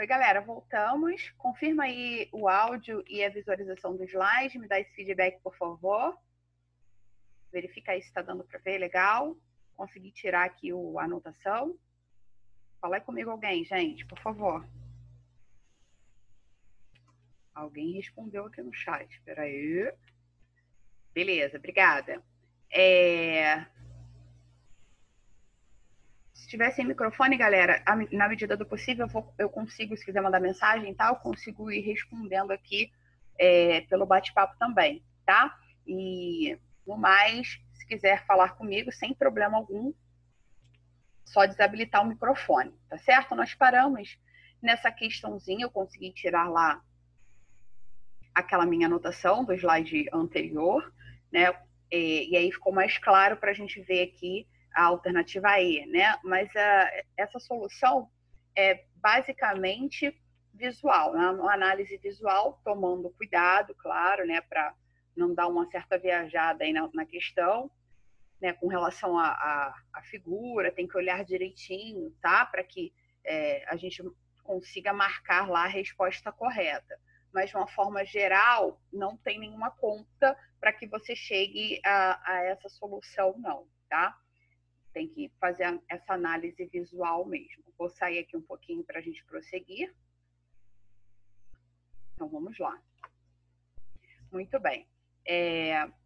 Oi, galera, voltamos. Confirma aí o áudio e a visualização do slide. Me dá esse feedback, por favor. Verifica aí se está dando para ver. Legal. Consegui tirar aqui a anotação. Fala aí comigo alguém, gente, por favor. Alguém respondeu aqui no chat. Espera aí. Beleza, obrigada. Se tiver sem microfone, galera, na medida do possível, eu consigo, se quiser mandar mensagem e tal, eu consigo ir respondendo aqui pelo bate-papo também, tá? E, no mais, se quiser falar comigo, sem problema algum, só desabilitar o microfone, tá certo? Nós paramos nessa questãozinha, eu consegui tirar lá aquela minha anotação do slide anterior, né? E aí ficou mais claro para a gente ver aqui a alternativa E, né? Mas essa solução é basicamente visual, né? Uma análise visual, tomando cuidado, claro, né? Para não dar uma certa viajada aí na questão, né? Com relação à figura, tem que olhar direitinho, tá? Para que a gente consiga marcar lá a resposta correta. Mas, de uma forma geral, não tem nenhuma conta para que você chegue a essa solução, não, tá? Tem que fazer essa análise visual mesmo. Vou sair aqui um pouquinho para a gente prosseguir. Então, vamos lá. Muito bem.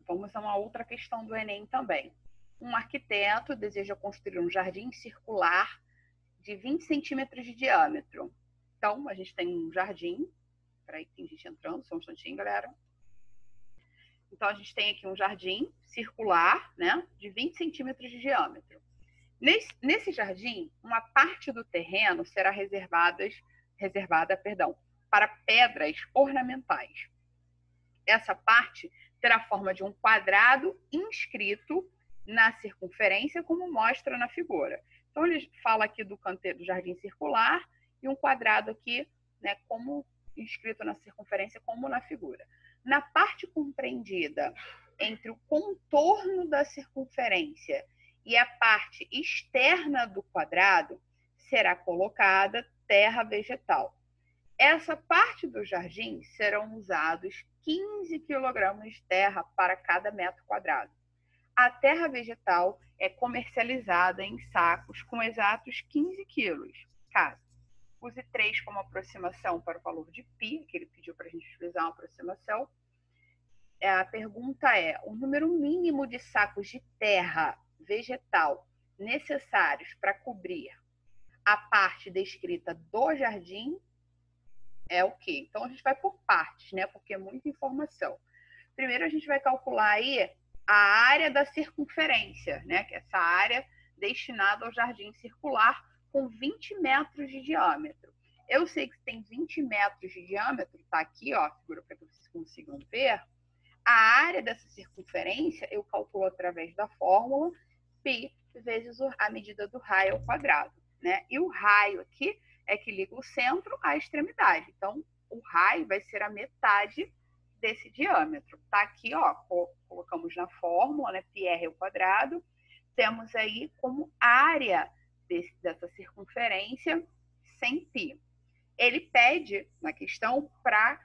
Vamos a uma outra questão do Enem também. Um arquiteto deseja construir um jardim circular de 20 centímetros de diâmetro. Então, a gente tem um jardim. Peraí, tem gente entrando, só um instantinho, galera. Então, a gente tem aqui um jardim circular, né, de 20 centímetros de diâmetro. Nesse jardim, uma parte do terreno será reservada, para pedras ornamentais. Essa parte terá a forma de um quadrado inscrito na circunferência, como mostra na figura. Então, ele fala aqui do canteiro do jardim circular e um quadrado aqui, né, como inscrito na circunferência, como na figura. Na parte compreendida entre o contorno da circunferência e a parte externa do quadrado, será colocada terra vegetal. Essa parte do jardim serão usados 15 quilogramas de terra para cada metro quadrado. A terra vegetal é comercializada em sacos com exatos 15 quilos. Caso use 3 como aproximação para o valor de π, que ele pediu para a gente utilizar uma aproximação. A pergunta é: o número mínimo de sacos de terra vegetal necessários para cobrir a parte descrita do jardim é o quê? Então, a gente vai por partes, né? Porque é muita informação. Primeiro, a gente vai calcular aí a área da circunferência, né? Que é essa área destinada ao jardim circular com 20 metros de diâmetro. Eu sei que tem 20 metros de diâmetro, tá aqui, ó, figura para que vocês consigam ver. A área dessa circunferência eu calculo através da fórmula π vezes a medida do raio ao quadrado, né? E o raio aqui é que liga o centro à extremidade. Então, o raio vai ser a metade desse diâmetro. Tá aqui, ó, colocamos na fórmula, né? πr ao quadrado. Temos aí como área dessa circunferência 100 π. Ele pede na questão para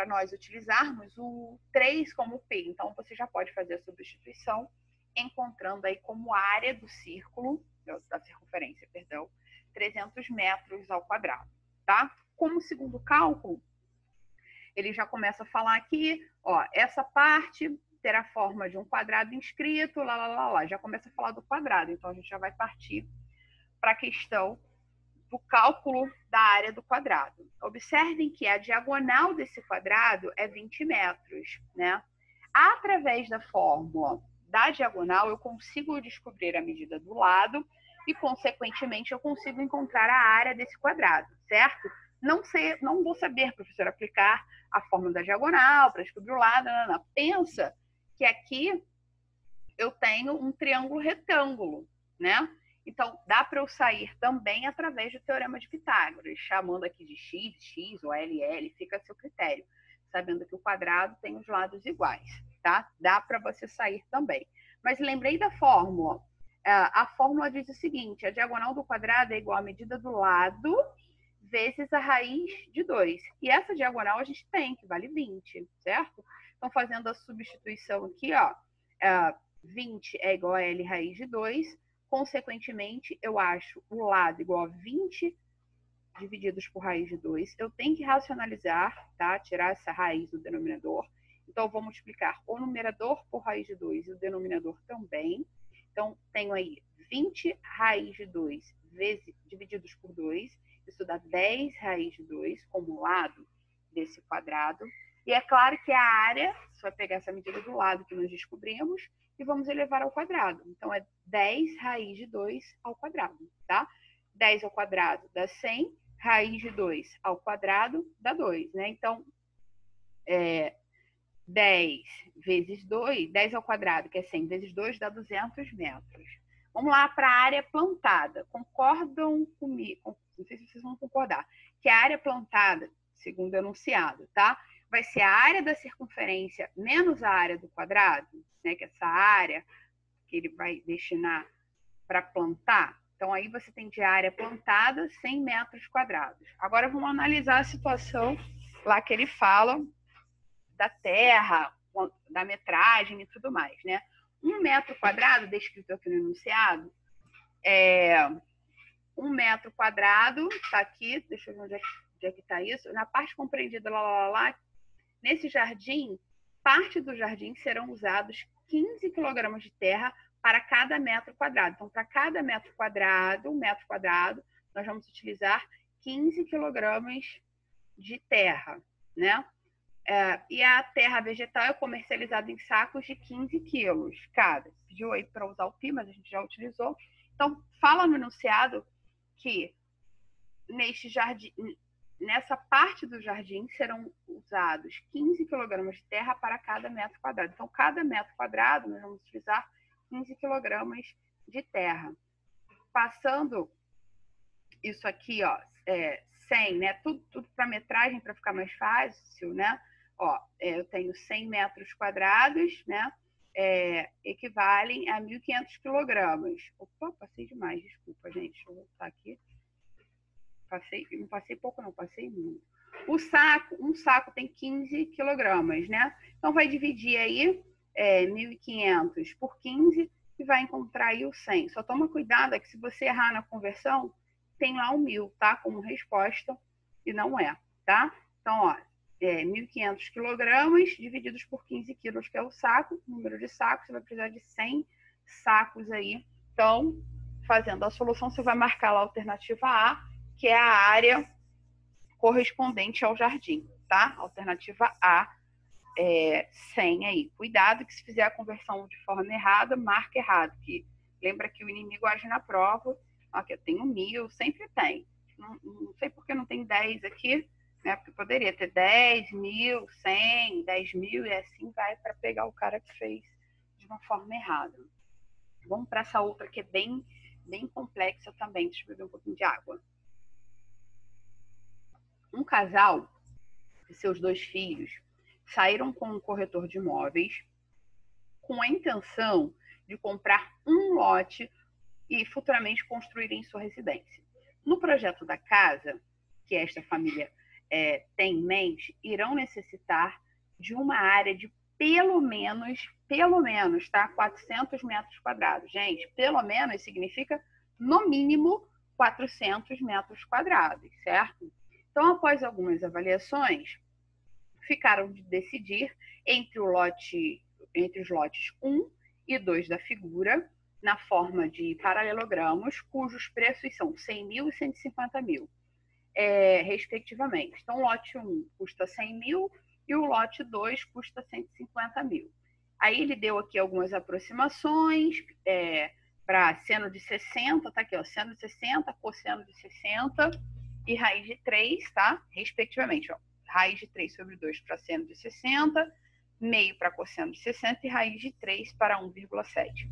nós utilizarmos o 3 como π. Então, você já pode fazer a substituição encontrando aí como área do círculo, da circunferência, perdão, 300 metros ao quadrado, tá? Como segundo cálculo, ele já começa a falar aqui, ó, essa parte terá a forma de um quadrado inscrito, já começa a falar do quadrado, então a gente já vai partir para a questão do cálculo da área do quadrado. Observem que a diagonal desse quadrado é 20 metros, né? Através da fórmula da diagonal, eu consigo descobrir a medida do lado e, consequentemente, eu consigo encontrar a área desse quadrado, certo? Não vou saber, professor, aplicar a fórmula da diagonal para descobrir o lado, não. Pensa que aqui eu tenho um triângulo retângulo, né? Então, dá para eu sair também através do teorema de Pitágoras, chamando aqui de x ou ll, fica a seu critério, sabendo que o quadrado tem os lados iguais, tá? Dá para você sair também. Mas lembrei da fórmula. A fórmula diz o seguinte: a diagonal do quadrado é igual à medida do lado vezes a raiz de 2. E essa diagonal a gente tem, que vale 20, certo? Então, fazendo a substituição aqui, ó, 20 é igual a L raiz de 2. Consequentemente, eu acho o lado igual a 20 divididos por raiz de 2. Eu tenho que racionalizar, tá? Tirar essa raiz do denominador. Então, eu vou multiplicar o numerador por raiz de 2 e o denominador também. Então, tenho aí 20 raiz de 2 vezes, divididos por 2. Isso dá 10 raiz de 2 como lado desse quadrado. E é claro que a área, você vai pegar essa medida do lado que nós descobrimos e vamos elevar ao quadrado. Então, é 10 raiz de 2 ao quadrado, tá? 10 ao quadrado dá 100, raiz de 2 ao quadrado dá 2, né? Então, 10 vezes 2, 10 ao quadrado, que é 100 vezes 2, dá 200 metros. Vamos lá para a área plantada. Concordam comigo? Não sei se vocês vão concordar. Que a área plantada, segundo o enunciado, tá? Vai ser a área da circunferência menos a área do quadrado, né? Que é essa área que ele vai destinar para plantar. Então, aí você tem de área plantada 100 metros quadrados. Agora, vamos analisar a situação lá que ele fala da terra, da metragem e tudo mais, né? 1 metro quadrado, descrito aqui no enunciado, 1 metro quadrado, tá aqui, deixa eu ver onde é que está isso, na parte compreendida lá, nesse jardim, parte do jardim serão usados 15 kg de terra para cada metro quadrado. Então, para cada metro quadrado, 1 metro quadrado, nós vamos utilizar 15 kg de terra, né? E a terra vegetal é comercializada em sacos de 15 quilos cada. Pediu aí para usar o pi, mas a gente já utilizou. Então, fala no enunciado que neste jardim, nessa parte do jardim serão usados 15 kg de terra para cada metro quadrado. Então, cada metro quadrado nós vamos utilizar 15 kg de terra. Passando isso aqui, ó, 100, né? Tudo para metragem, para ficar mais fácil, né? Ó, eu tenho 100 metros quadrados, né? Equivalem a 1.500 quilogramas. Opa, passei demais, desculpa, gente. Deixa eu voltar aqui. Não passei pouco, não, passei muito. Um saco tem 15 quilogramas, né? Então, vai dividir aí 1.500 por 15 e vai encontrar aí o 100. Só toma cuidado, é que se você errar na conversão, tem lá o 1.000, tá? Como resposta, e não é, tá? Então, ó, 1.500 quilogramas divididos por 15 quilos, que é o saco, número de sacos, você vai precisar de 100 sacos aí. Então, fazendo a solução, você vai marcar lá a alternativa A, que é a área correspondente ao jardim, tá? Alternativa A, 100 aí. Cuidado que se fizer a conversão de forma errada, marca errado, que lembra que o inimigo age na prova. Aqui eu tenho 1.000, sempre tem. Não sei por que não tem 10 aqui, né? Porque poderia ter 10, 1.000, 100, 10.000 e assim vai para pegar o cara que fez de uma forma errada. Vamos para essa outra que é bem complexa também. Deixa eu beber um pouquinho de água. Um casal e seus 2 filhos saíram com um corretor de imóveis com a intenção de comprar um lote e futuramente construírem sua residência. No projeto da casa, que esta família tem em mente, irão necessitar de uma área de pelo menos, tá? 400 metros quadrados. Gente, pelo menos significa, no mínimo, 400 metros quadrados, certo? Então, após algumas avaliações, ficaram de decidir entre os lotes 1 e 2 da figura, na forma de paralelogramos, cujos preços são 100.000 e 150.000, respectivamente. Então, o lote 1 custa 100.000 e o lote 2 custa 150.000. Aí ele deu aqui algumas aproximações para seno de 60, tá aqui, ó, seno de 60, cosseno de 60 e raiz de 3, tá? Respectivamente, ó, raiz de 3 sobre 2 para seno de 60, meio para cosseno de 60 e raiz de 3 para 1,7.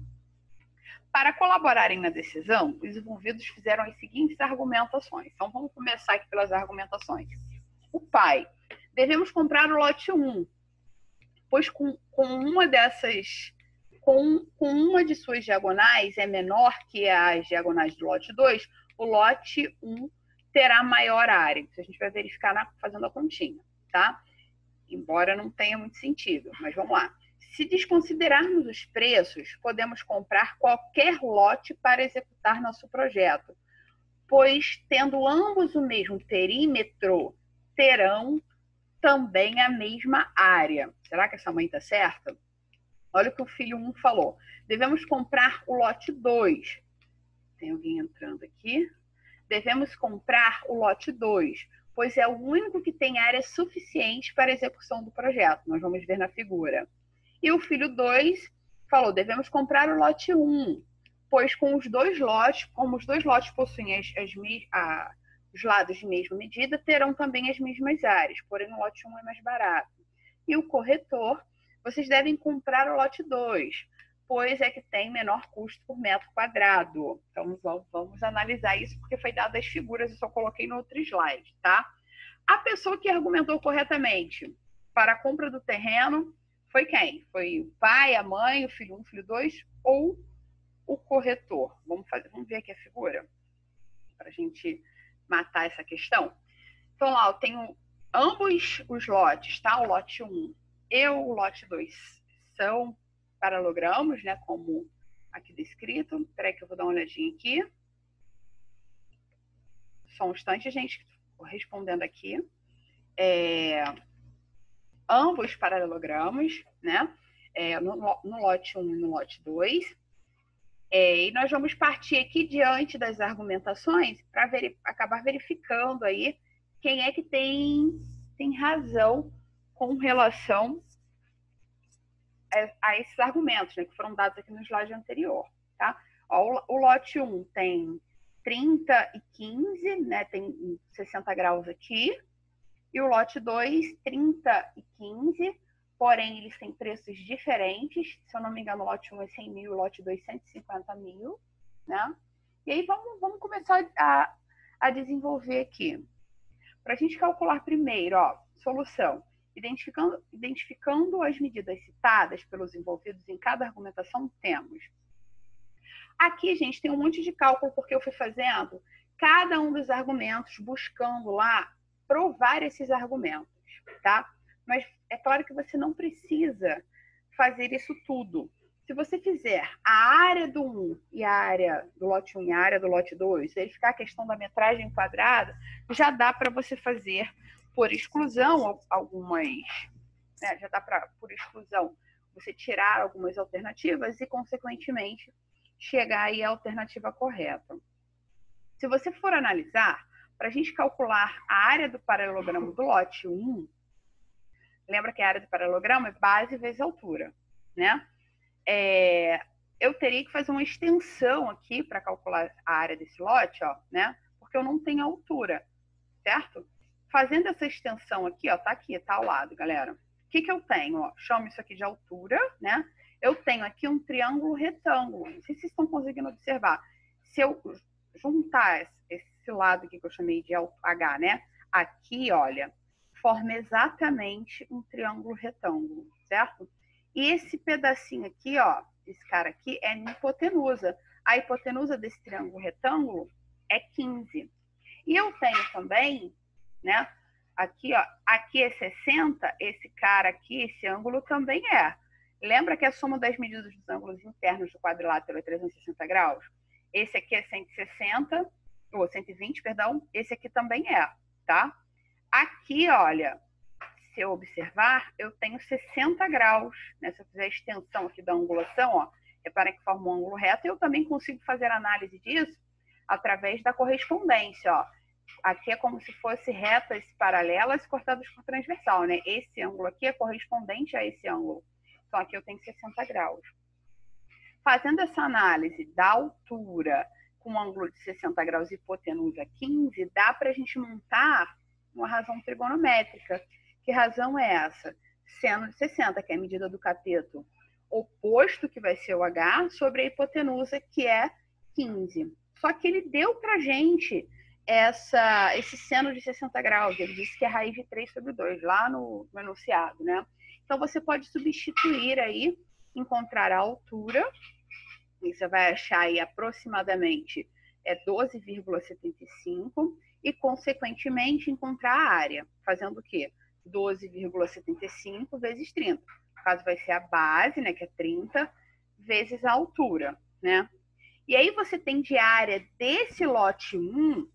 Para colaborarem na decisão, os envolvidos fizeram as seguintes argumentações. Então, vamos começar aqui pelas argumentações. O pai: devemos comprar o lote 1, pois com uma de suas diagonais é menor que as diagonais do lote 2, o lote 1 terá maior área. Isso a gente vai verificar fazendo a continha, tá? Embora não tenha muito sentido, mas vamos lá. Se desconsiderarmos os preços, podemos comprar qualquer lote para executar nosso projeto, pois, tendo ambos o mesmo perímetro, terão também a mesma área. Será que essa mãe está certa? Olha o que o filho 1 falou. Devemos comprar o lote 2. Tem alguém entrando aqui. Devemos comprar o lote 2, pois é o único que tem área suficiente para a execução do projeto. Nós vamos ver na figura. E o filho 2 falou, devemos comprar o lote 1, pois com os dois lotes, como os dois lotes possuem os lados de mesma medida, terão também as mesmas áreas, porém o lote 1 é mais barato. E o corretor, vocês devem comprar o lote 2, pois é que tem menor custo por metro quadrado. Então, vamos analisar isso, porque foi dado as figuras, eu só coloquei no outro slide, tá? A pessoa que argumentou corretamente para a compra do terreno foi quem? Foi o pai, a mãe, o filho 1, o filho 2 ou o corretor? Vamos ver aqui a figura, para a gente matar essa questão. Então, lá, eu tenho ambos os lotes, tá? O lote 1 e o lote 2 são paralelogramos, né? Como aqui descrito. Espera aí que eu vou dar uma olhadinha aqui. Só um instante, gente, respondendo aqui. Ambos paralelogramos, né? No lote 1 e no lote 2. E nós vamos partir aqui diante das argumentações para acabar verificando aí quem é que tem razão com relação a esses argumentos, né, que foram dados aqui no slide anterior. Tá? Ó, o lote 1 tem 30 e 15, né, tem 60 graus aqui, e o lote 2, 30 e 15, porém eles têm preços diferentes. Se eu não me engano, o lote 1 é 100 mil, o lote 2 150 mil, né? E aí vamos começar a desenvolver aqui. Para a gente calcular primeiro, ó, solução. Identificando as medidas citadas pelos envolvidos em cada argumentação, temos. Aqui, gente, tem um monte de cálculo, porque eu fui fazendo cada um dos argumentos, buscando lá provar esses argumentos, tá? Mas é claro que você não precisa fazer isso tudo. Se você fizer a área do 1 e a área do lote 1 e a área do lote 2, verificar a questão da metragem quadrada, já dá para você fazer por exclusão algumas, né? Já dá para, por exclusão, você tirar algumas alternativas e, consequentemente, chegar aí à alternativa correta. Se você for analisar, para a gente calcular a área do paralelogramo do lote 1, lembra que a área do paralelogramo é base vezes altura, né? Eu teria que fazer uma extensão aqui para calcular a área desse lote, ó, né? Porque eu não tenho altura, certo? Fazendo essa extensão aqui, ó, tá aqui, tá ao lado, galera. O que eu tenho? Ó, chamo isso aqui de altura, né? Eu tenho aqui um triângulo retângulo. Não sei se vocês estão conseguindo observar. Se eu juntar esse lado aqui que eu chamei de H, né? Aqui, olha, forma exatamente um triângulo retângulo, certo? E esse pedacinho aqui, ó, esse cara aqui é a hipotenusa. A hipotenusa desse triângulo retângulo é 15. E eu tenho também, né? Aqui, ó, aqui é 60, esse cara aqui, esse ângulo também é. Lembra que a soma das medidas dos ângulos internos do quadrilátero é 360 graus? Esse aqui é 160, ou 120, perdão. Esse aqui também é, tá? Aqui, olha, se eu observar, eu tenho 60 graus, né? Se eu fizer a extensão aqui da angulação, ó, repara que forma um ângulo reto, eu também consigo fazer análise disso através da correspondência, ó. Aqui é como se fosse retas paralelas cortadas por transversal, né? Esse ângulo aqui é correspondente a esse ângulo. Então, aqui eu tenho 60 graus. Fazendo essa análise da altura com um ângulo de 60 graus e hipotenusa 15, dá para a gente montar uma razão trigonométrica. Que razão é essa? Seno de 60, que é a medida do cateto oposto, que vai ser o H, sobre a hipotenusa, que é 15. Só que ele deu para a gente esse seno de 60 graus. Ele disse que é raiz de 3 sobre 2, lá no enunciado, né? Então, você pode substituir aí, encontrar a altura, e você vai achar aí aproximadamente é 12,75 e, consequentemente, encontrar a área, fazendo o quê? 12,75 vezes 30. No caso, vai ser a base, né, que é 30, vezes a altura, né? E aí você tem de área desse lote 1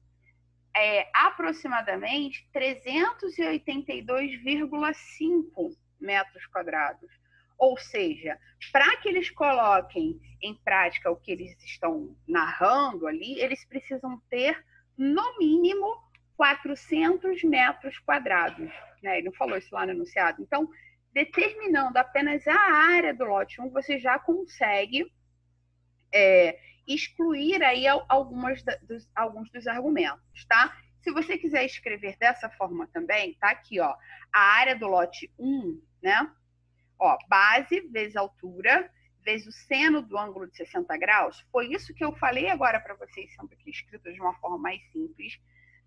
aproximadamente 382,5 metros quadrados. Ou seja, para que eles coloquem em prática o que eles estão narrando ali, eles precisam ter, no mínimo, 400 metros quadrados. Né? Ele não falou isso lá no enunciado. Então, determinando apenas a área do lote 1, você já consegue excluir aí alguns dos argumentos, tá? Se você quiser escrever dessa forma também, tá aqui, ó, a área do lote 1, né? Ó, base vezes altura vezes o seno do ângulo de 60 graus. Foi isso que eu falei agora para vocês, sendo aqui escrito de uma forma mais simples,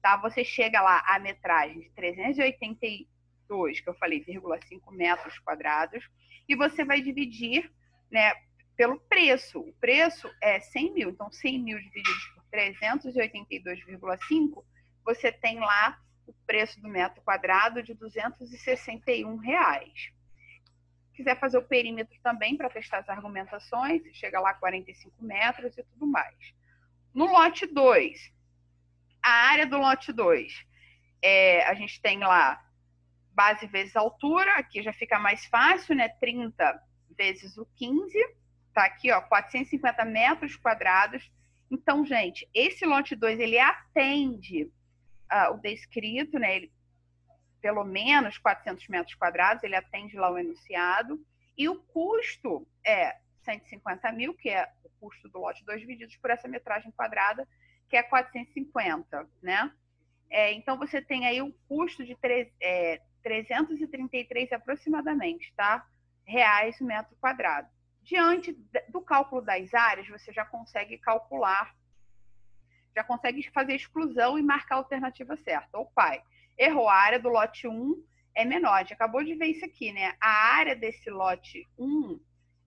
tá? Você chega lá a metragem de 382, que eu falei, 0,5 metros quadrados, e você vai dividir, né, pelo preço. O preço é 100 mil, então 100 mil divididos por 382,5, você tem lá o preço do metro quadrado de R$261. Quiser fazer o perímetro também para testar as argumentações, chega lá a 45 metros e tudo mais. No lote 2, a área do lote 2, a gente tem lá base vezes altura, aqui já fica mais fácil, né? 30 vezes o 15, tá aqui, ó, 450 metros quadrados. Então, gente, esse lote 2, ele atende o descrito, né? Ele, pelo menos 400 metros quadrados, ele atende lá o enunciado. E o custo é 150 mil, que é o custo do lote 2, divididos por essa metragem quadrada, que é 450, né? Então, você tem aí um custo de 333 aproximadamente, tá? Reais o metro quadrado. Diante do cálculo das áreas, você já consegue calcular, já consegue fazer exclusão e marcar a alternativa certa. Ô pai, errou, a área do lote 1 é menor. A gente acabou de ver isso aqui, né? A área desse lote 1,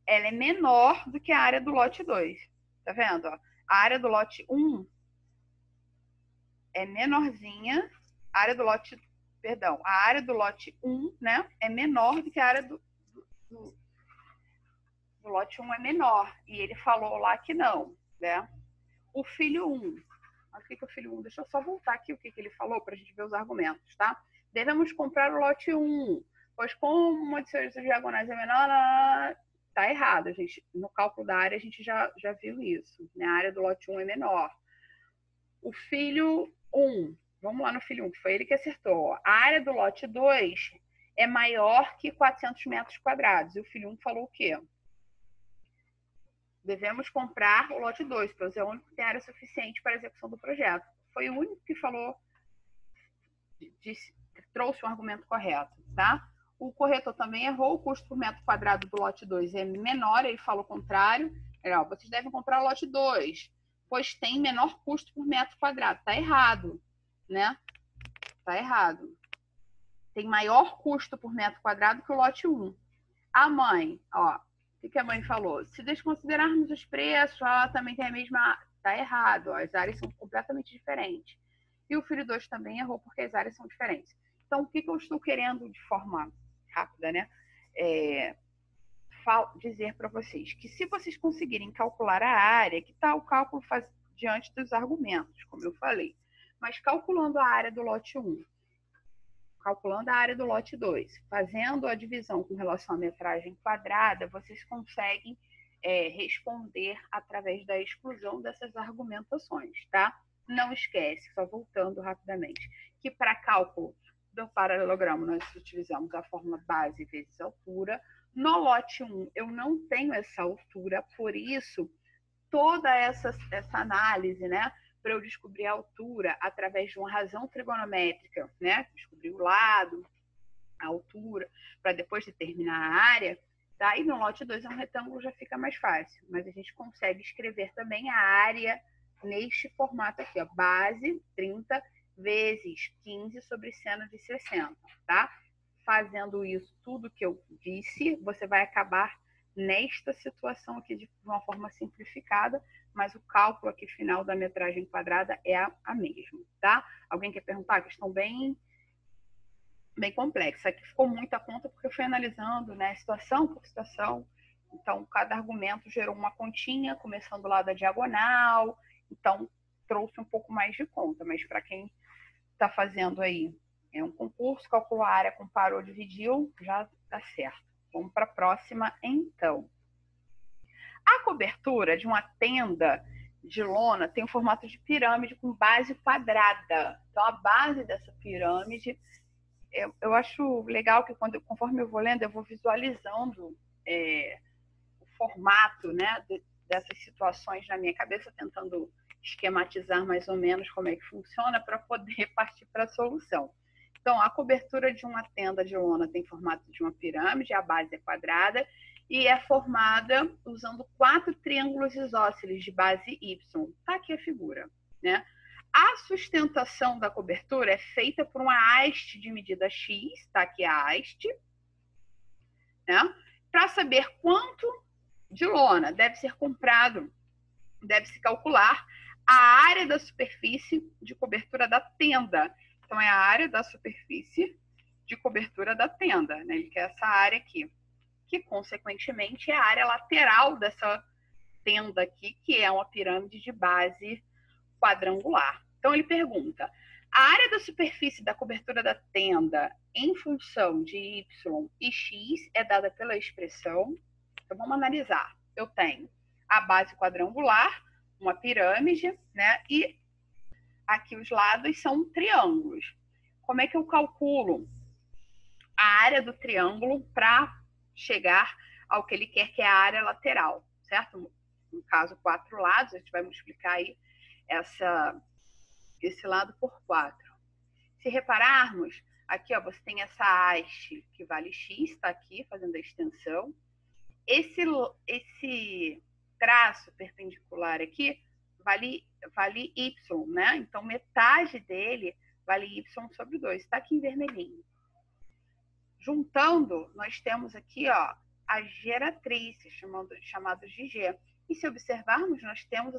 ela é menor do que a área do lote 2. Tá vendo? Ó? A área do lote 1 é menorzinha. A área do lote, perdão, a área do lote 1, né, é menor do que a área do lote 1 é menor. E ele falou lá que não, né? O filho 1, o que é o filho 1? Deixa eu só voltar aqui o que ele falou para a gente ver os argumentos, tá? Devemos comprar o lote 1, pois como a diferença de diagonais é menor, tá errado, gente. No cálculo da área a gente já viu isso, né? A área do lote 1 é menor. O filho 1, vamos lá no filho 1, que foi ele que acertou. A área do lote 2 é maior que 400 metros quadrados. E o filho 1 falou o quê? Devemos comprar o lote 2, pois é o único que tem área suficiente para a execução do projeto. Foi o único que falou, trouxe um argumento correto, tá? O corretor também errou, o custo por metro quadrado do lote 2 é menor, ele falou o contrário. Vocês devem comprar o lote 2, pois tem menor custo por metro quadrado. Tá errado, né? Tá errado. Tem maior custo por metro quadrado que o lote 1. A mãe, ó, o que a mãe falou? Se desconsiderarmos os preços, ela também tem a mesma... Tá errado, ó, as áreas são completamente diferentes. E o filho 2 também errou, porque as áreas são diferentes. Então, o que eu estou querendo, de forma rápida, né, dizer para vocês? Que se vocês conseguirem calcular a área, que tal o cálculo diante dos argumentos, como eu falei, mas calculando a área do lote 1, calculando a área do lote 2, fazendo a divisão com relação à metragem quadrada, vocês conseguem responder através da exclusão dessas argumentações, tá? Não esquece, só voltando rapidamente, que para cálculo do paralelogramo nós utilizamos a fórmula base vezes altura. No lote 1 eu não tenho essa altura, por isso toda essa análise, né, para eu descobrir a altura através de uma razão trigonométrica, né, descobrir o lado, a altura, para depois determinar a área, daí no lote 2 é um retângulo, já fica mais fácil, mas a gente consegue escrever também a área neste formato aqui, ó, base 30 vezes 15 sobre seno de 60, tá? Fazendo isso, tudo que eu disse, você vai acabar nesta situação aqui de uma forma simplificada, mas o cálculo aqui final da metragem quadrada é a mesma, tá? Alguém quer perguntar? A questão bem complexa. Aqui ficou muita conta porque eu fui analisando, né, situação por situação. Então, cada argumento gerou uma continha, começando lá da diagonal. Então, trouxe um pouco mais de conta. Mas para quem está fazendo aí um concurso, calculou a área, comparou, dividiu, já está certo. Vamos para a próxima, então. A cobertura de uma tenda de lona tem o formato de pirâmide com base quadrada. Então, a base dessa pirâmide, eu acho legal que conforme eu vou lendo, eu vou visualizando o formato, né, dessas situações na minha cabeça, tentando esquematizar mais ou menos como é que funciona para poder partir para a solução. Então, a cobertura de uma tenda de lona tem formato de uma pirâmide, a base é quadrada e é formada usando 4 triângulos isósceles de base Y. Tá aqui a figura, né? A sustentação da cobertura é feita por uma haste de medida X, tá aqui a haste, né? Para saber quanto de lona deve ser comprado, deve-se calcular a área da superfície de cobertura da tenda. Então, é a área da superfície de cobertura da tenda, né? Ele quer essa área aqui, que, consequentemente, é a área lateral dessa tenda aqui, que é uma pirâmide de base quadrangular. Então, ele pergunta, a área da superfície da cobertura da tenda em função de Y e X é dada pela expressão. Então, vamos analisar. Eu tenho a base quadrangular, uma pirâmide, né? E aqui os lados são triângulos. Como é que eu calculo a área do triângulo para chegar ao que ele quer, que é a área lateral, certo? No caso, 4 lados, a gente vai multiplicar aí esse lado por 4. Se repararmos, aqui ó, você tem essa haste que vale x, está aqui fazendo a extensão. Esse traço perpendicular aqui vale y, né? Então, metade dele vale y sobre 2. Está aqui em vermelhinho. Juntando, nós temos aqui ó, as geratrizes, chamados de G. E se observarmos, nós temos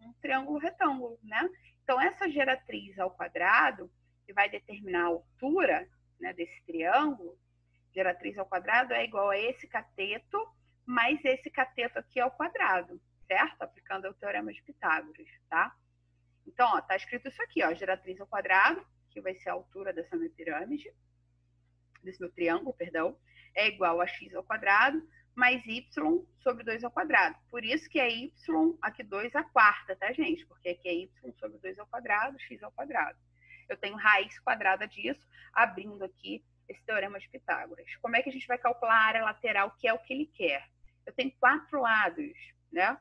um triângulo retângulo, né? Então, essa geratriz ao quadrado, que vai determinar a altura, né, desse triângulo, geratriz ao quadrado é igual a esse cateto, mais esse cateto aqui ao quadrado, certo? Aplicando o teorema de Pitágoras, tá? Então, ó, tá escrito isso aqui, ó, geratriz ao quadrado, que vai ser a altura dessa minha pirâmide, desse meu triângulo, perdão, é igual a x ao quadrado mais y sobre 2 ao quadrado. Por isso que é y aqui 2 à quarta, tá, gente? Porque aqui é y sobre 2 ao quadrado, x ao quadrado. Eu tenho raiz quadrada disso, abrindo aqui esse teorema de Pitágoras. Como é que a gente vai calcular a área lateral, que é o que ele quer? Eu tenho 4 lados, né?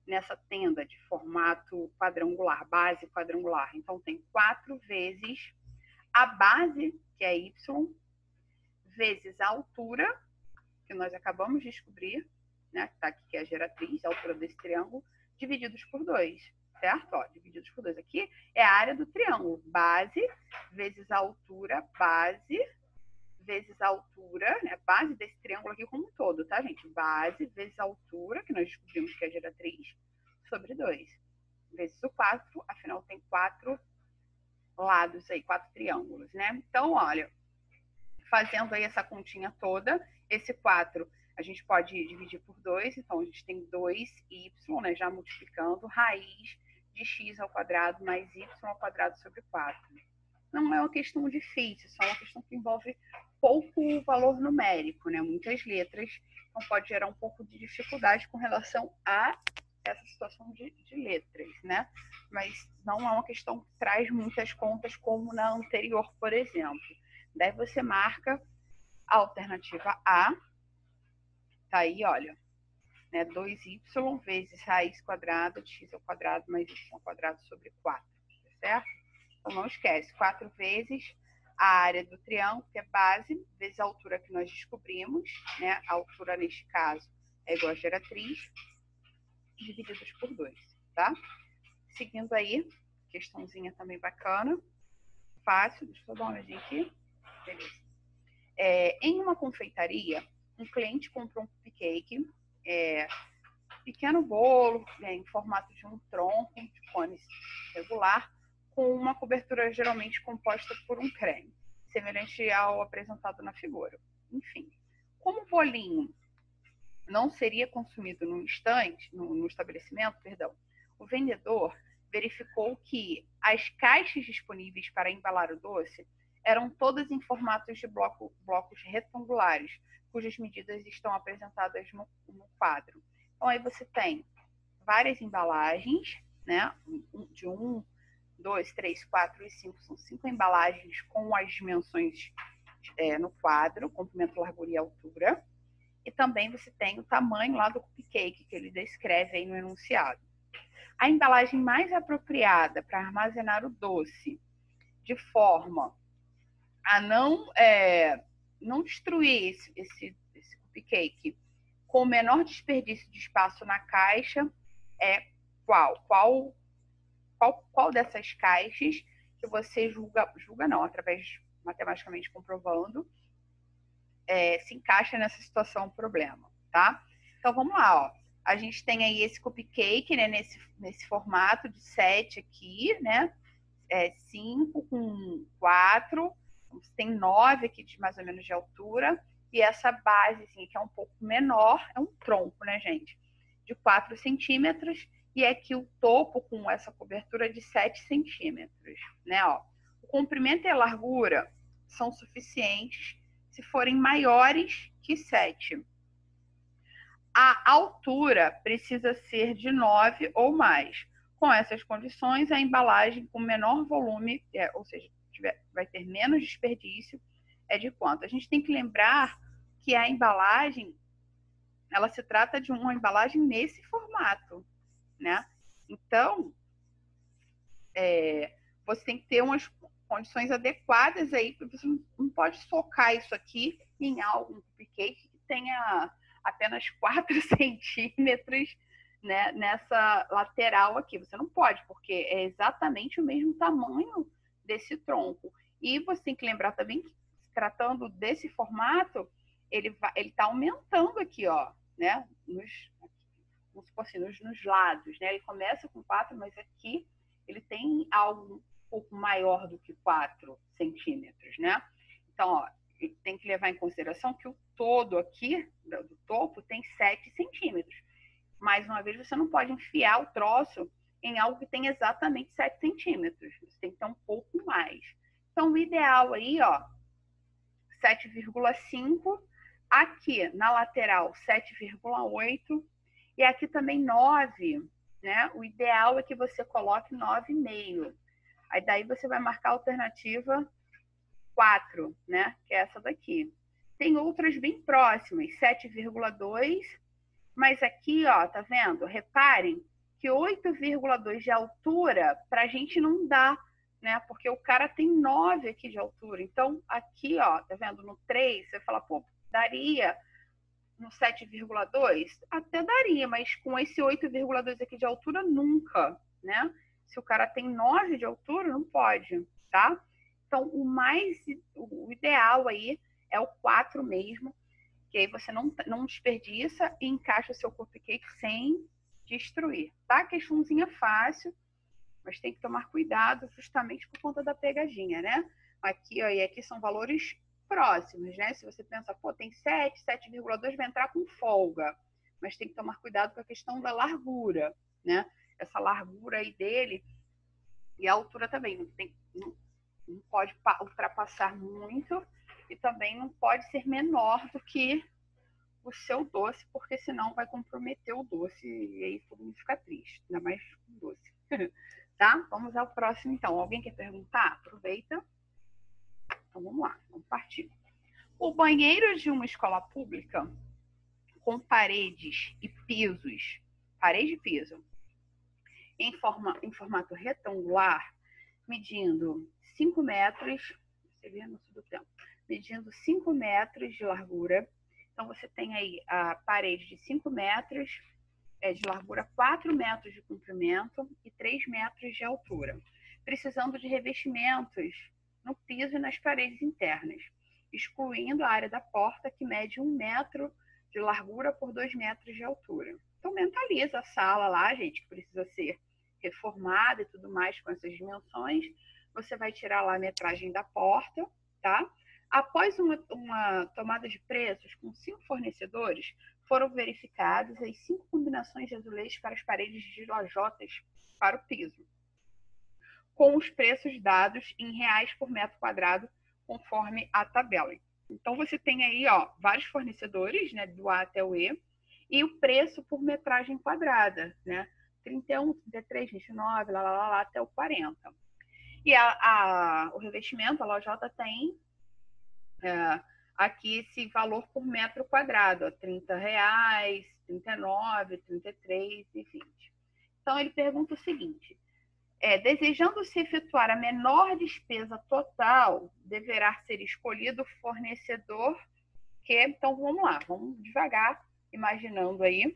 Nessa tenda de formato quadrangular, base quadrangular. Então, tem 4 vezes a base, que é y, vezes a altura, que nós acabamos de descobrir, né? Que tá aqui, que é a geratriz, a altura desse triângulo, divididos por 2, certo? Ó, divididos por 2. Aqui é a área do triângulo. Base vezes a altura, base vezes a altura, né? Base desse triângulo aqui como um todo, tá, gente? Base vezes a altura, que nós descobrimos que é a geratriz, sobre 2. Vezes o 4, afinal tem 4 lados aí, 4 triângulos, né? Então, olha, fazendo aí essa continha toda, esse 4 a gente pode dividir por 2, então a gente tem 2y, né, já multiplicando, raiz de x ao quadrado mais y ao quadrado sobre 4. Não é uma questão difícil, só uma questão que envolve pouco valor numérico, né, muitas letras, então pode gerar um pouco de dificuldade com relação a essa situação de letras, né? Mas não é uma questão que traz muitas contas como na anterior, por exemplo. Daí você marca a alternativa A, tá aí, olha, né, 2y vezes raiz quadrada de x ao quadrado mais y ao quadrado sobre 4, tá certo? Então, não esquece, 4 vezes a área do triângulo, que é base, vezes a altura que nós descobrimos, né? A altura, neste caso, é igual a geratriz, divididos por 2, tá? Seguindo aí, questãozinha também bacana, fácil, deixa eu dar uma olhadinha aqui. Beleza. Em uma confeitaria, um cliente comprou um cupcake pequeno bolo, em formato de um tronco, de cone regular, com uma cobertura geralmente composta por um creme, semelhante ao apresentado na figura. Enfim, como o bolinho não seria consumido no estabelecimento, o vendedor verificou que as caixas disponíveis para embalar o doce eram todas em formatos de blocos retangulares, cujas medidas estão apresentadas no quadro. Então, aí você tem várias embalagens, né? De 1, 2, 3, 4 e 5. São 5 embalagens com as dimensões no quadro, comprimento, largura e altura. E também você tem o tamanho lá do cupcake, que ele descreve aí no enunciado. A embalagem mais apropriada para armazenar o doce, de forma a não destruir esse cupcake com o menor desperdício de espaço na caixa, é qual dessas caixas que você julga não, através matematicamente comprovando, se encaixa nessa situação, problema, tá? Então, vamos lá, ó. A gente tem aí esse cupcake, né, nesse formato de 7 aqui, né? 5 com 4, você tem 9 aqui de mais ou menos de altura, e essa base, assim, que é um pouco menor, é um tronco, né, gente? De 4 centímetros, e aqui o topo com essa cobertura de 7 centímetros, né, ó. O comprimento e a largura são suficientes se forem maiores que 7. A altura precisa ser de 9 ou mais. Com essas condições, a embalagem com menor volume, ou seja, vai ter menos desperdício, é de quanto? A gente tem que lembrar que a embalagem, ela se trata de uma embalagem nesse formato, né? Então, você tem que ter umas condições adequadas aí, porque você não pode socar isso aqui em algum cupcake que tenha apenas 4 centímetros, né, nessa lateral aqui. Você não pode, porque é exatamente o mesmo tamanho desse tronco. E você tem que lembrar também que, se tratando desse formato, ele está aumentando aqui, ó, né, nos lados, né? Ele começa com 4, mas aqui ele tem algo um pouco maior do que 4 centímetros, né? Então, ó, tem que levar em consideração que o todo aqui, do topo, tem 7 centímetros. Mais uma vez, você não pode enfiar o troço em algo que tem exatamente 7 centímetros. Você tem que ter um pouco mais. Então, o ideal aí, ó, 7,5. Aqui, na lateral, 7,8. E aqui também 9, né? O ideal é que você coloque 9,5. Aí daí você vai marcar a alternativa 4, né? Que é essa daqui. Tem outras bem próximas, 7,2, mas aqui, ó, tá vendo? Reparem que 8,2 de altura pra gente não dá, né? Porque o cara tem 9 aqui de altura. Então, aqui, ó, tá vendo? No 3, você fala, pô, daria no 7,2? Até daria, mas com esse 8,2 aqui de altura, nunca, né? Se o cara tem 9 de altura, não pode, tá? Então, o ideal aí é o 4 mesmo, que aí você não desperdiça e encaixa o seu cupcake sem destruir, tá? Questãozinha fácil, mas tem que tomar cuidado justamente por conta da pegadinha, né? Aqui, ó, e aqui são valores próximos, né? Se você pensa, pô, tem 7, 7,2 vai entrar com folga, mas tem que tomar cuidado com a questão da largura, né? Essa largura aí dele e a altura também, não pode ultrapassar muito e também não pode ser menor do que o seu doce, porque senão vai comprometer o doce e aí todo mundo fica triste, ainda mais com doce. Tá? Vamos ao próximo, então. Alguém quer perguntar? Aproveita. Então, vamos lá. Vamos partir. O banheiro de uma escola pública com paredes e pisos, parede e piso, em formato retangular, medindo 5 metros, você vê no do tempo, medindo 5 metros de largura. Então, você tem aí a parede de 5 metros, de largura, 4 metros de comprimento e 3 metros de altura, precisando de revestimentos no piso e nas paredes internas, excluindo a área da porta, que mede 1 metro de largura por 2 metros de altura. Então, mentaliza a sala lá, gente, que precisa ser reformada e tudo mais com essas dimensões. Você vai tirar lá a metragem da porta, tá? Após uma tomada de preços com 5 fornecedores, foram verificadas as 5 combinações de azulejos para as paredes de lajotas para o piso, com os preços dados em reais por metro quadrado, conforme a tabela. Então, você tem aí, ó, vários fornecedores, né, do A até o E, e o preço por metragem quadrada, né? 31, 33, 29, lá, até o 40. E o revestimento, a lojota tem aqui esse valor por metro quadrado, ó, R$30, 39, 33 e 20. Então, ele pergunta o seguinte: desejando-se efetuar a menor despesa total, deverá ser escolhido o fornecedor que... Então, vamos lá, vamos devagar, imaginando aí,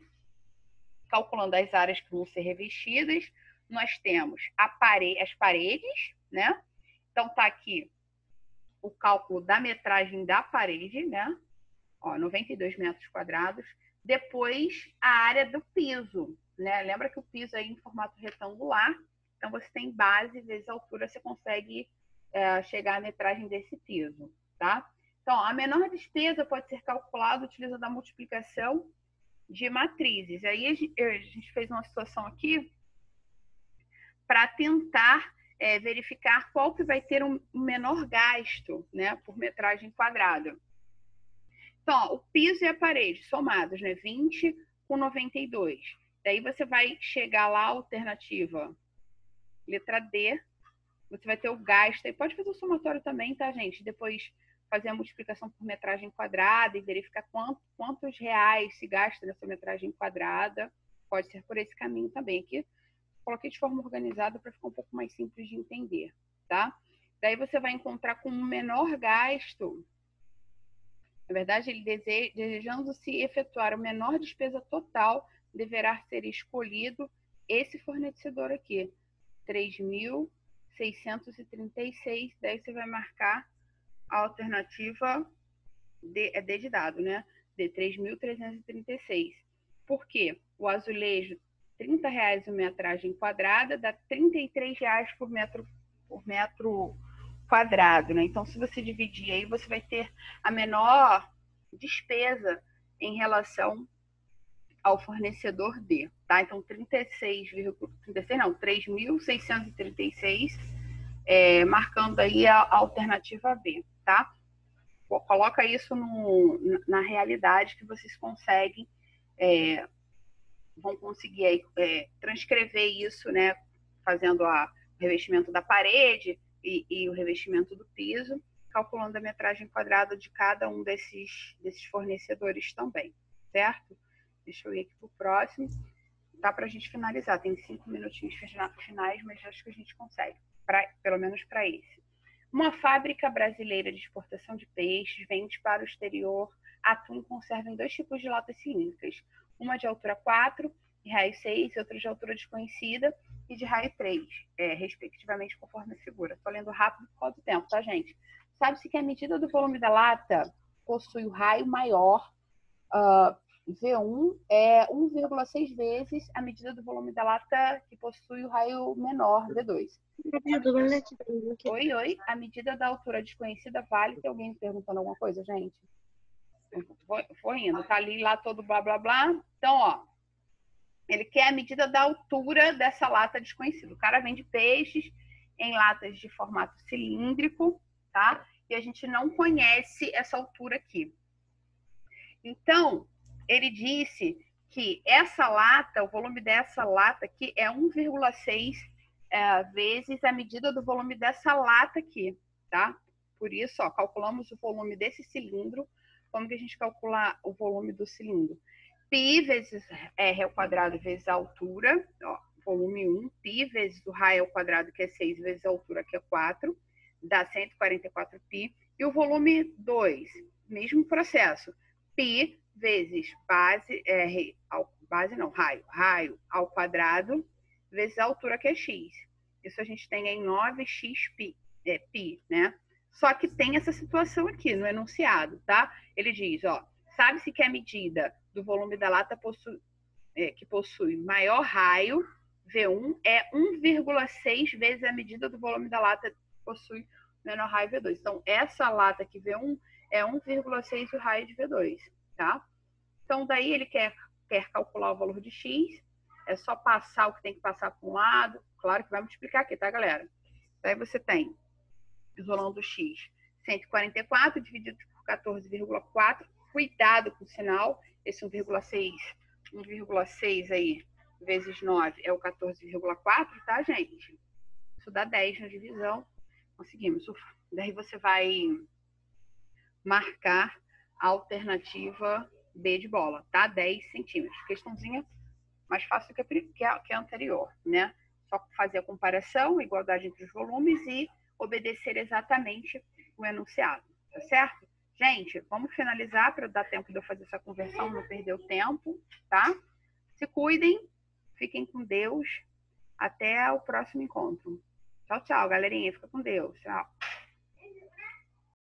calculando as áreas que vão ser revestidas. Nós temos as paredes, né? Então, tá aqui o cálculo da metragem da parede, né? Ó, 92 metros quadrados. Depois, a área do piso, né? Lembra que o piso é em formato retangular. Então, você tem base vezes altura, você consegue chegar à metragem desse piso, tá? Então, a menor despesa pode ser calculada utilizando a multiplicação de matrizes. Aí, a gente fez uma situação aqui para tentar verificar qual que vai ter um menor gasto, né, por metragem quadrada. Então, ó, o piso e a parede somados, né, 20 com 92. Daí você vai chegar lá, alternativa letra D, você vai ter o gasto, e pode fazer o somatório também, tá, gente? Depois fazer a multiplicação por metragem quadrada e verificar quantos reais se gasta nessa metragem quadrada. Pode ser por esse caminho também. Aqui coloquei de forma organizada para ficar um pouco mais simples de entender, tá? Daí você vai encontrar com um menor gasto. Na verdade, ele desejando-se efetuar a menor despesa total, deverá ser escolhido esse fornecedor aqui, 3.636. Daí você vai marcar a alternativa D de dado, né? De 3.336. Por quê? O azulejo, R$30 a metragem quadrada, dá R$33 por metro quadrado, né? Então, se você dividir aí, você vai ter a menor despesa em relação ao fornecedor D, tá? Então, 3.636, marcando aí a alternativa B, tá? Coloca isso na realidade que vocês conseguem, vão conseguir aí, transcrever isso, né? Fazendo o revestimento da parede e o revestimento do piso, calculando a metragem quadrada de cada um desses fornecedores também, certo? Deixa eu ir aqui para o próximo. Dá para a gente finalizar, tem 5 minutinhos finais, mas acho que a gente consegue, pelo menos para esse. Uma fábrica brasileira de exportação de peixes vende para o exterior atum e conserva em 2 tipos de latas cilíndricas, uma de altura 4 e raio 6 e outra de altura desconhecida e de raio 3, respectivamente, conforme a figura. Estou lendo rápido por causa do tempo, tá, gente? Sabe-se que a medida do volume da lata possui o raio maior, V1, é 1,6 vezes a medida do volume da lata que possui o raio menor, V2. Oi, a medida da altura desconhecida vale. Tem alguém me perguntando alguma coisa, gente? Vou indo, tá ali lá todo blá blá blá. Então, ó, ele quer a medida da altura dessa lata desconhecida. O cara vende peixes em latas de formato cilíndrico, tá? E a gente não conhece essa altura aqui. Então, ele disse que essa lata, o volume dessa lata aqui é 1,6 vezes a medida do volume dessa lata aqui, tá? Por isso, ó, calculamos o volume desse cilindro. Como que a gente calcula o volume do cilindro? Π vezes R ao quadrado vezes a altura, ó, volume 1, π vezes o raio ao quadrado, que é 6, vezes a altura, que é 4, dá 144 π. E o volume 2, mesmo processo, π vezes base, raio ao quadrado, vezes a altura, que é x. Isso a gente tem em 9x π, né? Só que tem essa situação aqui no enunciado, tá? Ele diz, ó, Sabe-se que a medida do volume da lata que possui maior raio, V1, é 1,6 vezes a medida do volume da lata que possui menor raio, V2. Então, essa lata aqui, V1, é 1,6 o raio de V2, tá? Então, daí ele quer calcular o valor de X, é só passar o que tem que passar para um lado. Claro que vai multiplicar aqui, tá, galera? Daí você tem, isolando X, 144 dividido por 14,4. Cuidado com o sinal, esse 1,6 aí, vezes 9 é o 14,4, tá, gente? Isso dá 10 na divisão. Conseguimos. Daí você vai marcar a alternativa B de bola, tá? 10 centímetros. Questãozinha mais fácil que a anterior, né? Só fazer a comparação, igualdade entre os volumes e obedecer exatamente o enunciado, tá certo? Gente, vamos finalizar para dar tempo de eu fazer essa conversão, não perder o tempo, tá? Se cuidem, fiquem com Deus. Até o próximo encontro. Tchau, tchau, galerinha. Fica com Deus. Tchau.